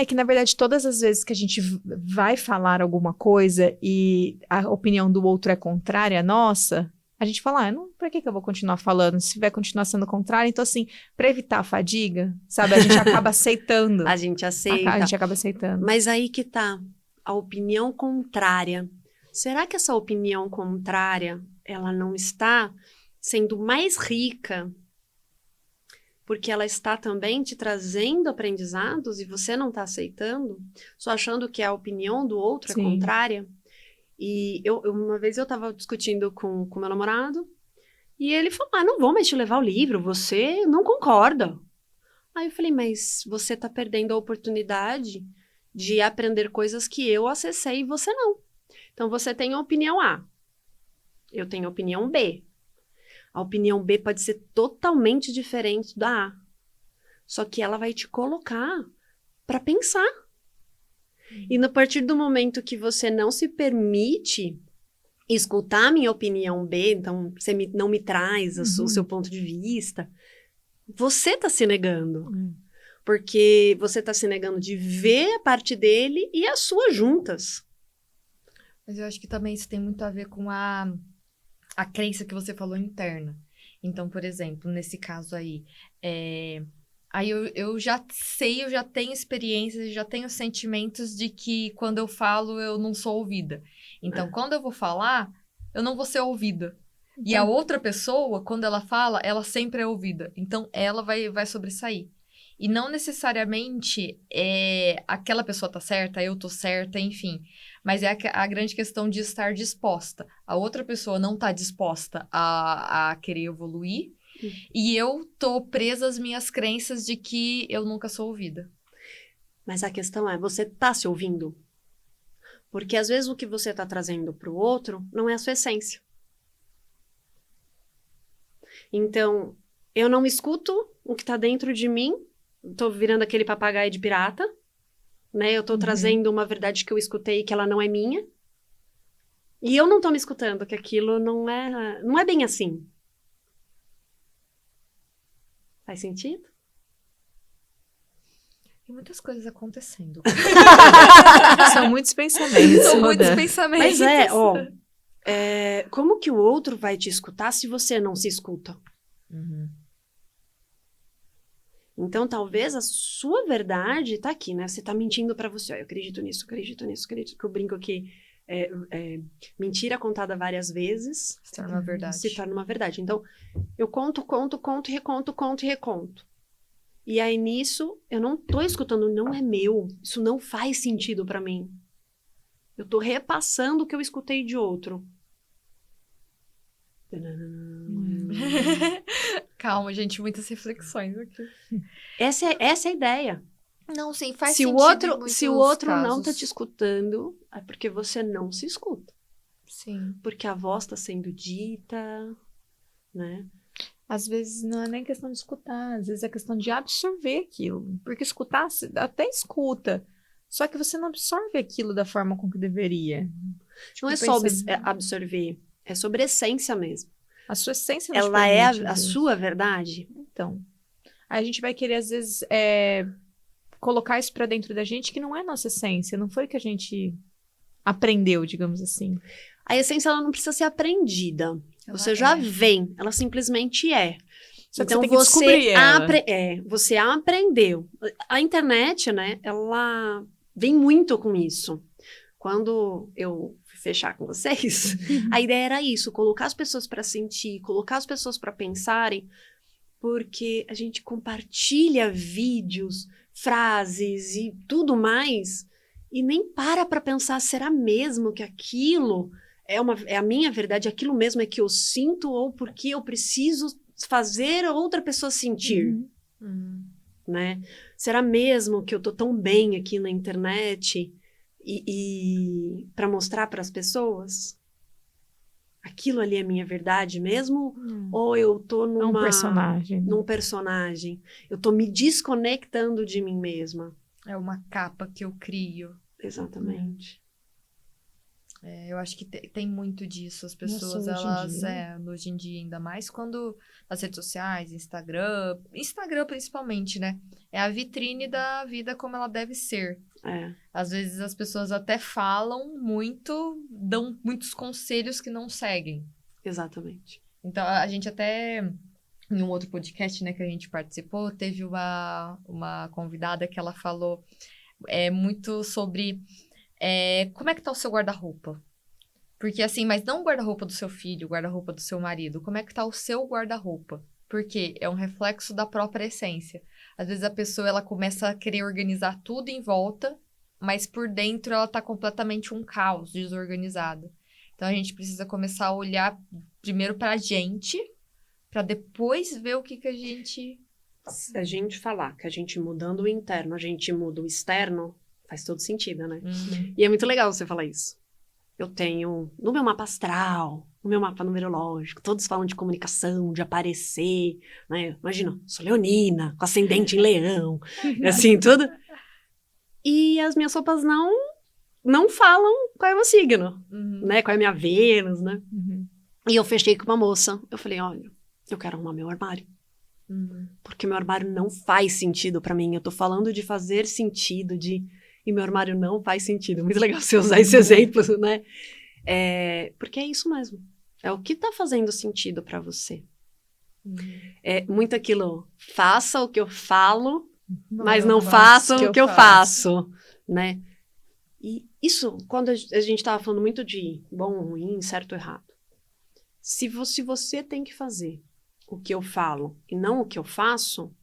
Speaker 3: Que na verdade todas as vezes que a gente vai falar alguma coisa e a opinião do outro é contrária à nossa, a gente fala, pra que eu vou continuar falando se vai continuar sendo contrário? Então assim, para evitar a fadiga, sabe, a gente acaba aceitando.
Speaker 1: A gente aceita.
Speaker 3: A gente acaba aceitando.
Speaker 1: Mas aí que tá, a opinião contrária. Será que essa opinião contrária, ela não está sendo mais rica porque ela está também te trazendo aprendizados e você não está aceitando, só achando que a opinião do outro é contrária? E uma vez eu estava discutindo com meu namorado e ele falou, não vou mais te levar o livro, você não concorda. Aí eu falei, mas você está perdendo a oportunidade de aprender coisas que eu acessei e você não. Então, você tem a opinião A, eu tenho a opinião B. A opinião B pode ser totalmente diferente da A. Só que ela vai te colocar para pensar. E a partir do momento que você não se permite escutar a minha opinião B, então você não me traz o seu ponto de vista, você está se negando. Porque você está se negando de ver a parte dele e a sua juntas.
Speaker 2: Mas eu acho que também isso tem muito a ver com a crença que você falou interna. Então, por exemplo, nesse caso aí, aí eu já sei, eu já tenho experiências, já tenho sentimentos de que quando eu falo, eu não sou ouvida. Então, quando eu vou falar, eu não vou ser ouvida. Então... E a outra pessoa, quando ela fala, ela sempre é ouvida. Então, ela vai sobressair. E não necessariamente aquela pessoa tá certa, eu tô certa, enfim. Mas é a grande questão de estar disposta. A outra pessoa não tá disposta a querer evoluir. E eu tô presa às minhas crenças de que eu nunca sou ouvida.
Speaker 1: Mas a questão é, você tá se ouvindo? Porque às vezes o que você tá trazendo pro outro não é a sua essência. Então, eu não escuto o que tá dentro de mim. Tô virando aquele papagaio de pirata, né? Eu tô trazendo uma verdade que eu escutei que ela não é minha. E eu não tô me escutando, que aquilo não é bem assim. Faz sentido?
Speaker 2: Tem muitas coisas acontecendo.
Speaker 3: São muitos pensamentos.
Speaker 2: São muitos pensamentos.
Speaker 1: Mas como que o outro vai te escutar se você não se escuta? Então, talvez a sua verdade tá aqui, né? Você tá mentindo pra você. Eu acredito nisso. Que eu brinco que mentira contada várias vezes
Speaker 2: se torna uma verdade.
Speaker 1: Se torna uma verdade. Então, eu conto, reconto. E aí, nisso, eu não tô escutando, não é meu. Isso não faz sentido pra mim. Eu tô repassando o que eu escutei de outro.
Speaker 2: Calma, gente, muitas reflexões aqui.
Speaker 1: Essa é a ideia.
Speaker 2: Não, sim, faz
Speaker 1: se
Speaker 2: sentido.
Speaker 1: Se o outro não tá te escutando, é porque você não se escuta.
Speaker 2: Sim.
Speaker 1: Porque a voz tá sendo dita, né?
Speaker 3: Às vezes não é nem questão de escutar, às vezes é questão de absorver aquilo. Porque escutar, você até escuta, só que você não absorve aquilo da forma com que deveria.
Speaker 1: Não é só absorver, é sobre essência mesmo.
Speaker 3: A sua essência não te
Speaker 1: ela é
Speaker 3: permite,
Speaker 1: a sua verdade.
Speaker 3: Então, aí a gente vai querer, às vezes, colocar isso pra dentro da gente que não é nossa essência, não foi o que a gente aprendeu, digamos assim.
Speaker 1: A essência, ela não precisa ser aprendida. Você já vem, ela simplesmente é.
Speaker 3: Só que
Speaker 1: então,
Speaker 3: você tem que descobrir ela.
Speaker 1: Você aprendeu. A internet, né, ela vem muito com isso. quando eu fui fechar com vocês, a ideia era isso, colocar as pessoas para sentir, colocar as pessoas para pensarem, porque a gente compartilha vídeos, frases e tudo mais, e nem para pensar, será mesmo que aquilo é a minha verdade, aquilo mesmo é que eu sinto, ou porque eu preciso fazer outra pessoa sentir, né? Será mesmo que eu tô tão bem aqui na internet e para mostrar para as pessoas? Aquilo ali é minha verdade mesmo? Ou eu tô num personagem? Eu tô me desconectando de mim mesma.
Speaker 2: É uma capa que eu crio.
Speaker 1: Exatamente.
Speaker 2: Eu acho que tem muito disso. As pessoas, hoje em dia, ainda mais quando nas redes sociais, Instagram principalmente, né? É a vitrine da vida como ela deve ser. Às vezes as pessoas até falam muito, dão muitos conselhos que não seguem.
Speaker 1: Exatamente.
Speaker 2: Então, a gente até, em um outro podcast, né, que a gente participou, teve uma convidada que ela falou muito sobre como é que tá o seu guarda-roupa. Porque assim, mas não o guarda-roupa do seu filho, o guarda-roupa do seu marido. Como é que tá o seu guarda-roupa? Porque é um reflexo da própria essência. Às vezes a pessoa, ela começa a querer organizar tudo em volta, mas por dentro ela tá completamente um caos, desorganizada. Então a gente precisa começar a olhar primeiro pra gente, pra depois ver o que a gente...
Speaker 1: Se a gente falar que a gente mudando o interno, a gente muda o externo, faz todo sentido, né? E é muito legal você falar isso. Eu tenho, no meu mapa astral, no meu mapa numerológico, todos falam de comunicação, de aparecer, né? Imagina, sou leonina, com ascendente em leão, assim, tudo. E as minhas roupas não falam qual é o meu signo, né? Qual é a minha Vênus, né? E eu fechei com uma moça. Eu falei, olha, eu quero arrumar meu armário. Porque meu armário não faz sentido pra mim. Eu tô falando de fazer sentido, e meu armário não faz sentido. Muito legal você usar esse exemplo, né? Porque é isso mesmo. É o que tá fazendo sentido pra você. É muito aquilo, faça o que eu falo, mas não faça o que eu faço, né? E isso, quando a gente tava falando muito de bom, ruim, certo ou errado. Se você tem que fazer o que eu falo e não o que eu faço,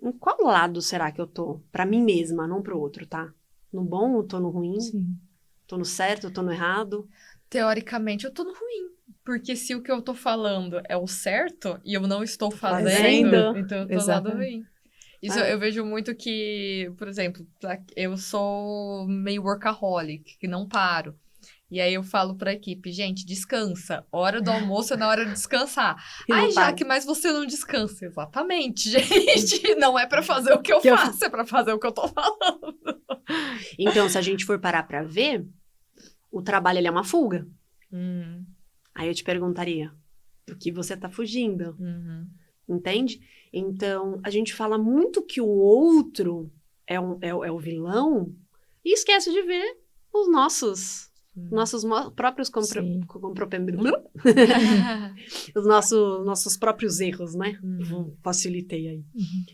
Speaker 1: em qual lado será que eu tô? Pra mim mesma, não pro outro, tá? No bom ou tô no ruim?
Speaker 3: Sim.
Speaker 1: Tô no certo ou tô no errado?
Speaker 2: Teoricamente, eu tô no ruim. Porque se o que eu tô falando é o certo e eu não estou fazendo, então eu tô no lado ruim. Isso eu vejo muito que, por exemplo, eu sou meio workaholic, que não paro. E aí eu falo pra equipe, gente, descansa. Hora do almoço é na hora de descansar. Ai, Jaque, mas você não descansa. Exatamente, gente. Não é pra fazer o que eu faço, é pra fazer o que eu tô falando.
Speaker 1: Então, se a gente for parar pra ver, o trabalho, ele é uma fuga. Aí eu te perguntaria, do que você tá fugindo? Entende? Então, a gente fala muito que o outro é o vilão e esquece de ver os nossos próprios os nossos próprios erros, né? Facilitei aí.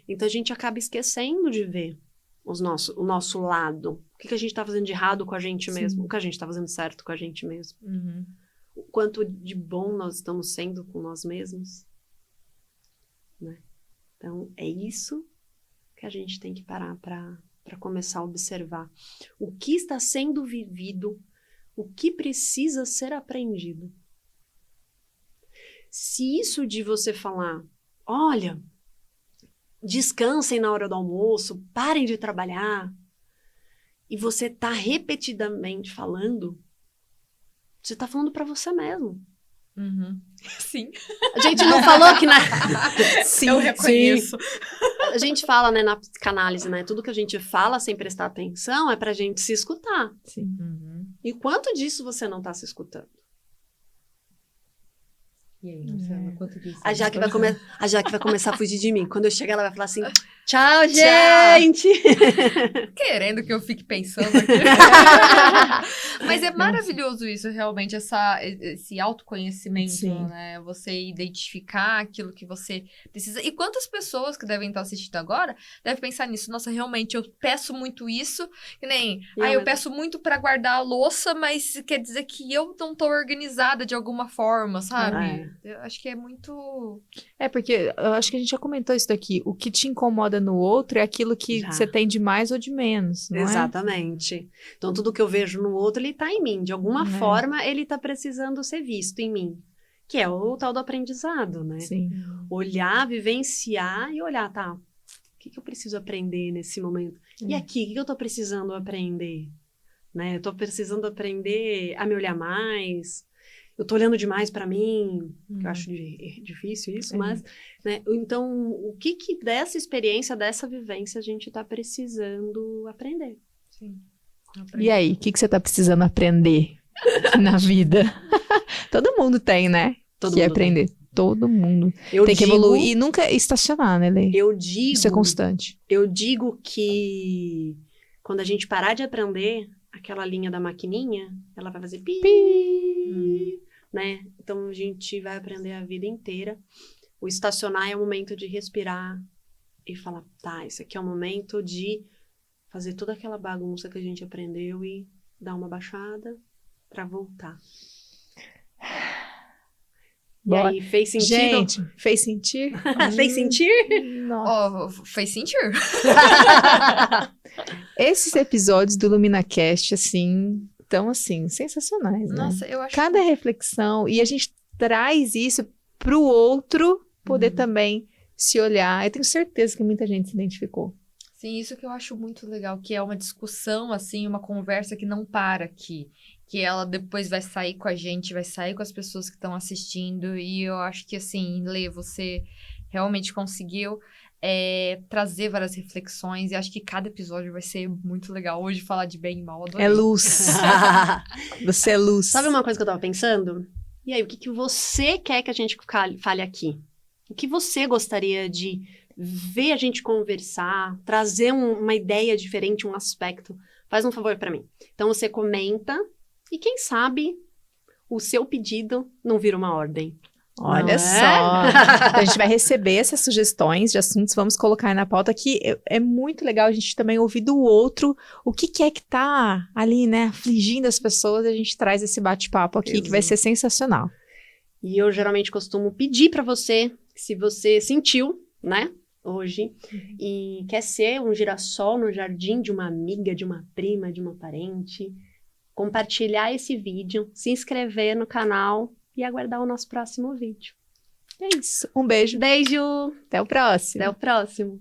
Speaker 1: Então, a gente acaba esquecendo de ver o nosso lado. O que a gente tá fazendo de errado com a gente mesmo? O que a gente tá fazendo certo com a gente mesmo? O quanto de bom nós estamos sendo com nós mesmos, né? Então, é isso que a gente tem que parar para começar a observar. O que está sendo vivido, o que precisa ser aprendido. Se isso de você falar, olha, descansem na hora do almoço, parem de trabalhar, e você está repetidamente falando, você está falando para você mesmo.
Speaker 2: Sim.
Speaker 1: A gente não falou que
Speaker 2: Sim, eu reconheço.
Speaker 1: Sim. A gente fala, né, na psicanálise, né? Tudo que a gente fala sem prestar atenção é pra gente se escutar.
Speaker 3: Sim.
Speaker 1: E quanto disso você não tá se escutando?
Speaker 2: E aí, Marcela, quanto disso?
Speaker 1: A Jaque vai começar a fugir de mim. Quando eu chegar, ela vai falar assim, Tchau, gente!
Speaker 2: Querendo que eu fique pensando aqui. Mas é maravilhoso isso, realmente, esse autoconhecimento,
Speaker 3: Sim.
Speaker 2: né? Você identificar aquilo que você precisa. E quantas pessoas que devem estar assistindo agora devem pensar nisso? Nossa, realmente, eu peço muito isso, que nem... eu peço muito pra guardar a louça, mas quer dizer que eu não tô organizada de alguma forma, sabe? Eu acho que é muito...
Speaker 3: Porque eu acho que a gente já comentou isso daqui. O que te incomoda no outro é aquilo que você tem de mais ou de menos, não
Speaker 1: Exatamente. Então, tudo que eu vejo no outro, ele tá em mim. De alguma forma, ele tá precisando ser visto em mim. Que é o tal do aprendizado, né?
Speaker 3: Sim.
Speaker 1: Olhar, vivenciar e olhar, tá? O que eu preciso aprender nesse momento? E aqui, o que eu tô precisando aprender? Né? Eu tô precisando aprender a me olhar mais. Eu tô olhando demais para mim, que eu acho difícil isso, mas, né? Então, o que dessa experiência, dessa vivência, a gente tá precisando aprender?
Speaker 2: Sim.
Speaker 3: E aí, o que você tá precisando aprender na vida? Todo mundo tem, né?
Speaker 1: Todo
Speaker 3: que
Speaker 1: mundo
Speaker 3: aprender.
Speaker 1: tem.
Speaker 3: Todo mundo tem que evoluir e nunca estacionar, né, Lê? Isso é constante.
Speaker 1: Eu digo que quando a gente parar de aprender, aquela linha da maquininha, ela vai fazer pi. Né? Então, a gente vai aprender a vida inteira. O estacionar é o momento de respirar e falar, tá, esse aqui é o momento de fazer toda aquela bagunça que a gente aprendeu e dar uma baixada para voltar.
Speaker 3: Bora.
Speaker 1: E aí, fez sentido?
Speaker 3: Gente, fez sentir?
Speaker 1: Fez sentir?
Speaker 2: Nossa. Fez sentir.
Speaker 3: Esses episódios do LuminaCast, assim... Então, assim, sensacionais, né?
Speaker 2: Nossa, eu acho...
Speaker 3: Cada reflexão, e a gente traz isso pro outro poder também se olhar. Eu tenho certeza que muita gente se identificou.
Speaker 2: Sim, isso que eu acho muito legal, que é uma discussão, assim, uma conversa que não para aqui. Que ela depois vai sair com a gente, vai sair com as pessoas que estão assistindo. E eu acho que, assim, Lê, você realmente conseguiu... trazer várias reflexões e acho que cada episódio vai ser muito legal. Hoje falar de bem e mal, adorei.
Speaker 3: É luz. Você é luz.
Speaker 1: Sabe uma coisa que eu tava pensando? E aí, o que você quer que a gente fale aqui? O que você gostaria de ver a gente conversar, trazer uma ideia diferente, um aspecto? Faz um favor pra mim. Então, você comenta e quem sabe o seu pedido não vira uma ordem.
Speaker 3: Olha só, a gente vai receber essas sugestões de assuntos, vamos colocar aí na pauta que é muito legal a gente também ouvir do outro o que é que tá ali, né, afligindo as pessoas, e a gente traz esse bate-papo aqui que vai ser sensacional.
Speaker 1: E eu geralmente costumo pedir para você, se você sentiu, né, hoje, e quer ser um girassol no jardim de uma amiga, de uma prima, de uma parente, compartilhar esse vídeo, se inscrever no canal e aguardar o nosso próximo vídeo.
Speaker 3: É isso. Um beijo.
Speaker 1: Beijo!
Speaker 3: Até o próximo.
Speaker 1: Até o próximo.